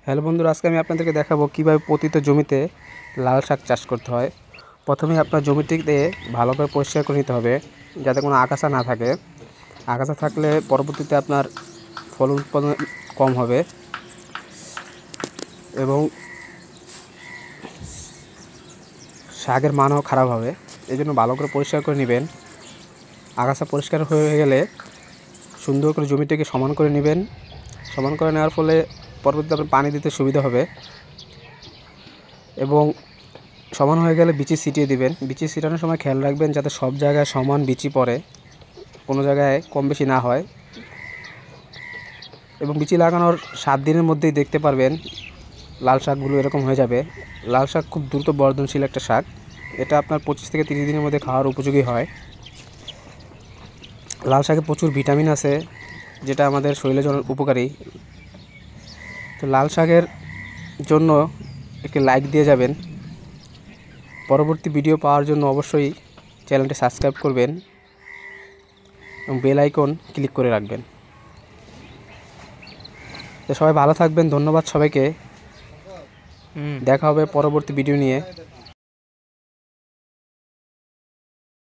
Hello বন্ধুরা, আজকে আমি আপনাদেরকে দেখাবো কিভাবে পতিত জমিতে লাল শাক চাষ করতে হয়। প্রথমে আপনার জমিটিতে ভালো করে পরিষ্কার করে নিতে হবে, যাতে কোনো আগাছা না থাকে। আগাছা থাকলে পরবর্তীতে আপনার ফলন উৎপাদন কম হবে এবং শাকের মানও খারাপ হবে। এই জন্য ভালো করে পরিষ্কার করে নেবেন। আগাছা পরিষ্কার হয়ে গেলে সুন্দর করে জমিটিকে সমান করে নেবেন। সমান করে নেওয়ার ফলে পরবর্তীতে আপনার পানি দিতে সুবিধা হবে এবং সমান হয়ে গেলে বিচি ছিটিয়ে দিবেন। বিচি ছিটানোর সময় খেয়াল রাখবেন যাতে সব জায়গায় সমান বিচি পড়ে, কোনো জায়গায় কম বেশি না হয়। এবং বিচি লাগানোর 7 দিনের মধ্যেই দেখতে পারবেন লাল শাকগুলো এরকম হয়ে যাবে। লাল শাক খুব দ্রুত বর্ধনশীল একটা শাক। এটা আপনার 25 থেকে 30 দিনের মধ্যে খাওয়ার উপযোগী হয়। লাল শাকে প্রচুর ভিটামিন আছে, যেটা আমাদের শরীরের জন্য উপকারী। তো লাল শাকের জন্য একটি লাইক দিয়ে যাবেন। পরবর্তী ভিডিও পাওয়ার জন্য অবশ্যই চ্যানেলটি সাবস্ক্রাইব করবেন এবং বেল আইকন ক্লিক করে রাখবেন। তো সবাই ভালো থাকবেন। ধন্যবাদ সবাইকে। দেখা হবে পরবর্তী ভিডিও নিয়ে।